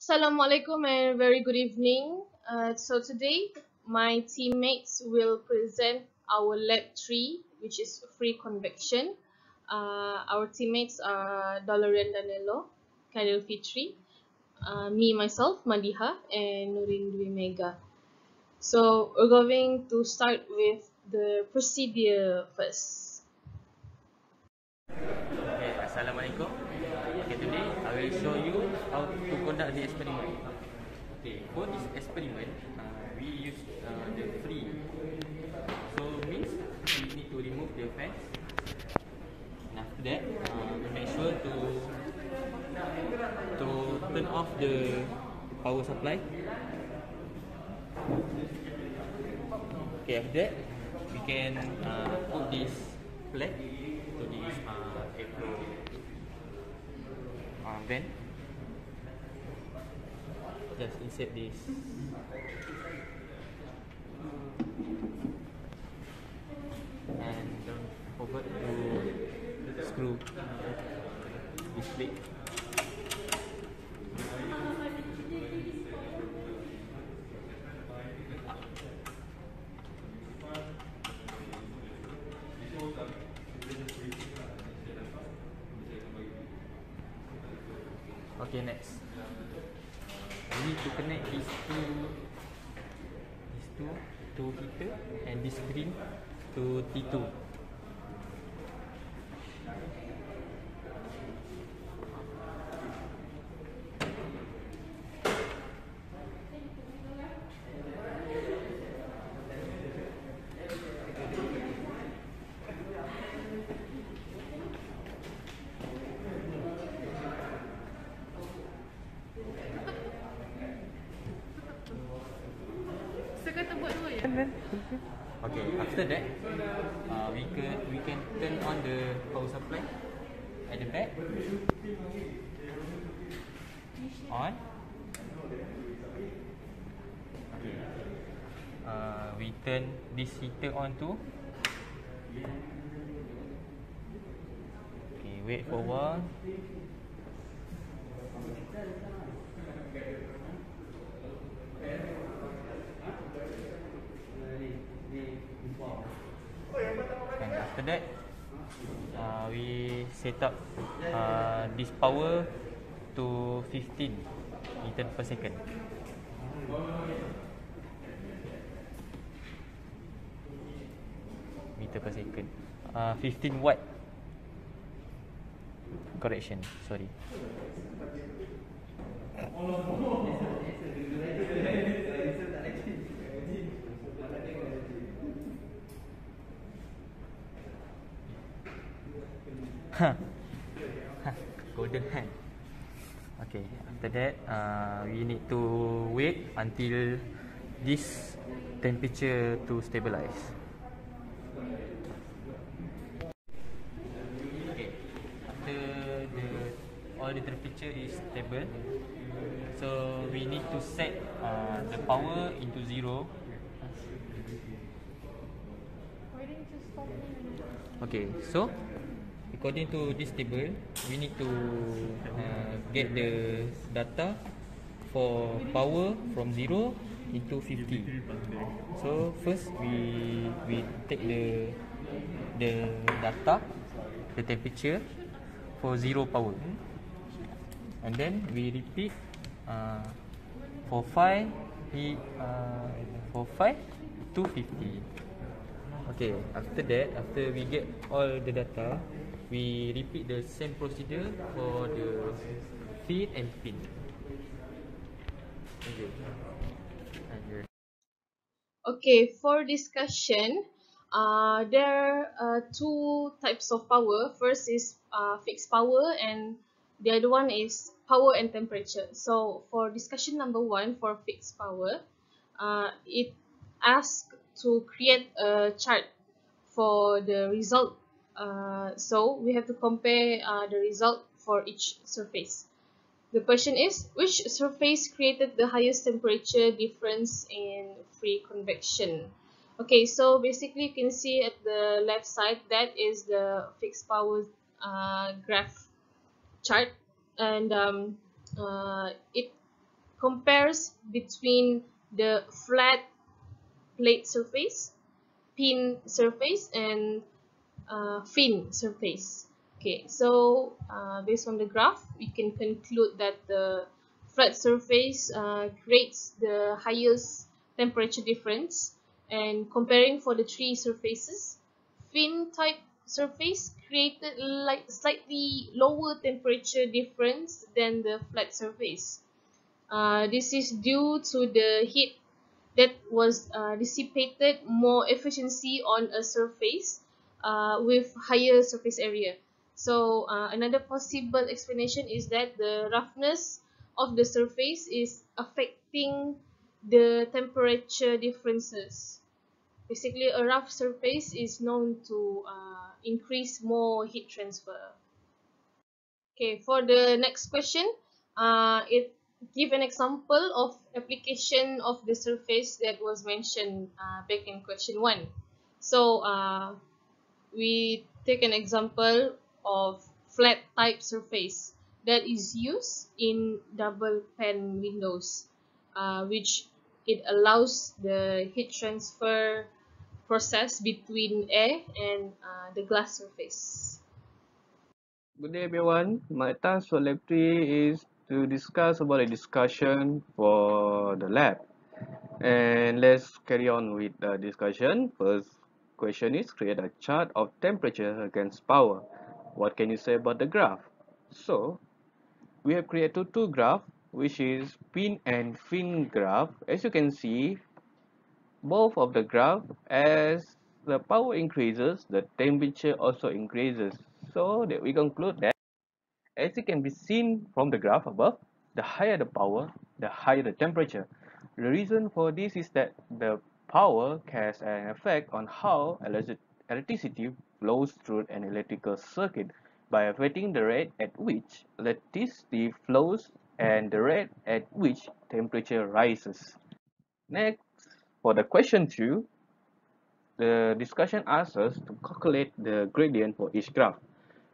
Assalamualaikum and very good evening. So today my teammates will present our lab 3, which is free convection. Our teammates are DOLORYEN DANELLO, KHAIRIL FITRI, me myself MADIHAH, and NURYN Bmmh. So we're going to start with the procedure first. Okay, Assalamualaikum. Okay, today I will show you how to conduct the experiment. Okay, for this experiment, we use the free. So means we need to remove the fans. And after that, we make sure to turn off the power supply. Okay, after that, we can put this flag to this airflow vent. Just insert this. And don't forget to screw this plate. Okay, next. We need to connect these two heater and this screen to T2. Okay, after that, we can turn on the power supply at the back. On. Okay. We turn this heater on too. Okay, wait for a while. And after that, we set up this power to 15 meter per second. Meter per second. 15 watt. Correction, sorry. Golden hand. Okay, after that we need to wait until this temperature to stabilize. Okay, after all the temperature is stable, so we need to set the power into 0. Okay, so according to this table, we need to get the data for power from 0 into 50. So first we take the data, the temperature for 0 power, and then we repeat for 5 to 50. Okay, after that, after we get all the data, we repeat the same procedure for the feed and pin. Okay. Okay, for discussion, there are two types of power. First is fixed power, and the other one is power and temperature. So for discussion number 1, for fixed power, it asks to create a chart for the result. So we have to compare the result for each surface. The question is, which surface created the highest temperature difference in free convection? Okay, so basically you can see at the left side, that is the fixed power graph chart, and it compares between the flat plate surface, pin surface, and fin surface. Okay, so based on the graph, we can conclude that the flat surface creates the highest temperature difference, and comparing for the three surfaces, fin type surface created like slightly lower temperature difference than the flat surface. This is due to the heat that was dissipated more efficiency on a surface with higher surface area. So another possible explanation is that the roughness of the surface is affecting the temperature differences. Basically, a rough surface is known to increase more heat transfer. Okay, for the next question, it give an example of application of the surface that was mentioned back in question 1. So we take an example of flat type surface that is used in double pane windows, which it allows the heat transfer process between air and the glass surface. Good day everyone. My task for lab 3 is to discuss about a discussion for the lab. And let's carry on with the discussion. First question is create a chart of temperature against power. What can you say about the graph? So we have created two graphs, which is pin and fin graph. As you can see, both of the graph, as the power increases, the temperature also increases. So that we conclude that, as it can be seen from the graph above, the higher the power, the higher the temperature. The reason for this is that the power has an effect on how electricity flows through an electrical circuit by affecting the rate at which electricity flows and the rate at which temperature rises. Next, for the question 2, the discussion asks us to calculate the gradient for each graph.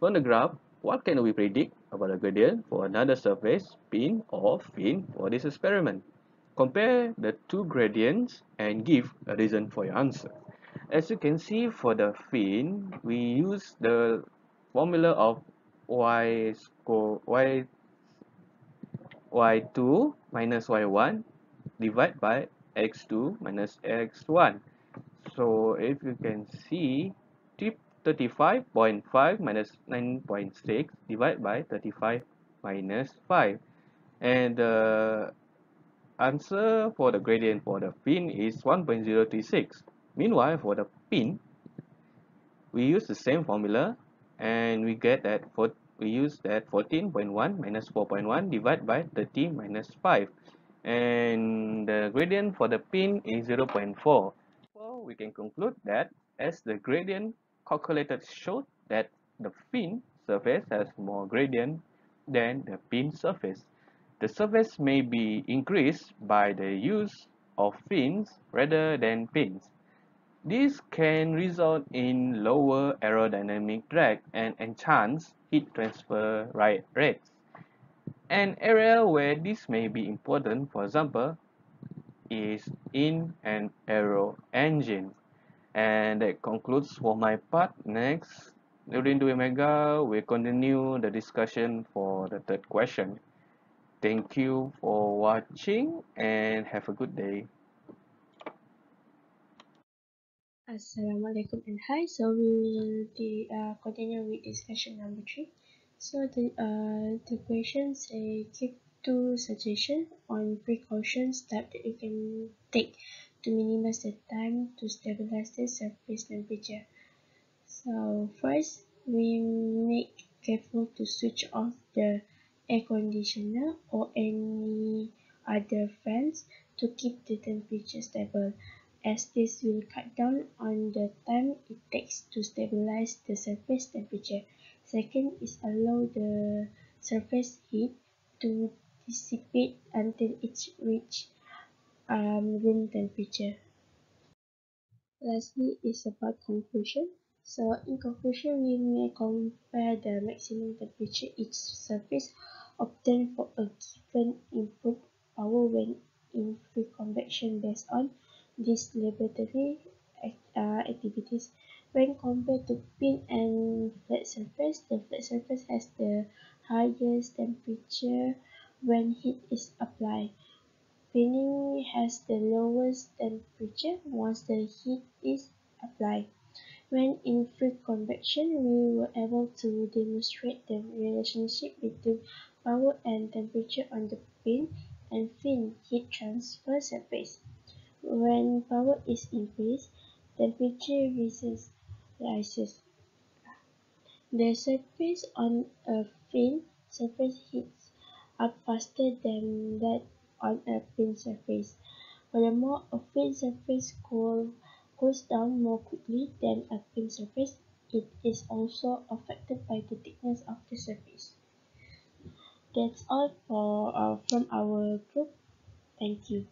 From the graph, what can we predict about the gradient for another surface, pin or fin for this experiment? Compare the two gradients and give a reason for your answer. As you can see, for the fin, we use the formula of y2 minus y1 divided by x2 minus x1. So if you can see, 35.5 minus 9.6 divided by 35 minus 5. And the answer for the gradient for the fin is 1.036. Meanwhile, for the pin, we use the same formula and we get that we use that 14.1 minus 4.1 divided by 30 minus 5. And the gradient for the pin is 0.4. So we can conclude that as the gradient calculated showed that the fin surface has more gradient than the pin surface. The surface may be increased by the use of fins rather than pins. This can result in lower aerodynamic drag and enhanced heat transfer rates. An area where this may be important, for example, is in an aero engine. And that concludes for my part. Next, NURYN 2 Omega will continue the discussion for the third question. Thank you for watching and have a good day. Assalamualaikum and hi. So we will continue with discussion number 3. So the questions give two suggestions on precautions that you can take to minimize the time to stabilize the surface temperature. So first, we make careful to switch off the air conditioner or any other fans to keep the temperature stable, as this will cut down on the time it takes to stabilize the surface temperature. Second is allow the surface heat to dissipate until it reaches room temperature. Lastly is about conclusion. So in conclusion, we may compare the maximum temperature each surface obtained for a given input power convection based on these laboratory activities. When compared to pin and flat surface, the flat surface has the highest temperature when heat is applied. Pinning has the lowest temperature once the heat is applied. When in free convection, we were able to demonstrate the relationship between power and temperature on the pin and fin heat transfer surface. When power is increased, temperature rises. The surface on a fin surface heats up faster than that on a pin surface. Furthermore, a fin surface cools down more quickly than a pin surface. It is also affected by the thickness of the surface. That's all from our group. Thank you.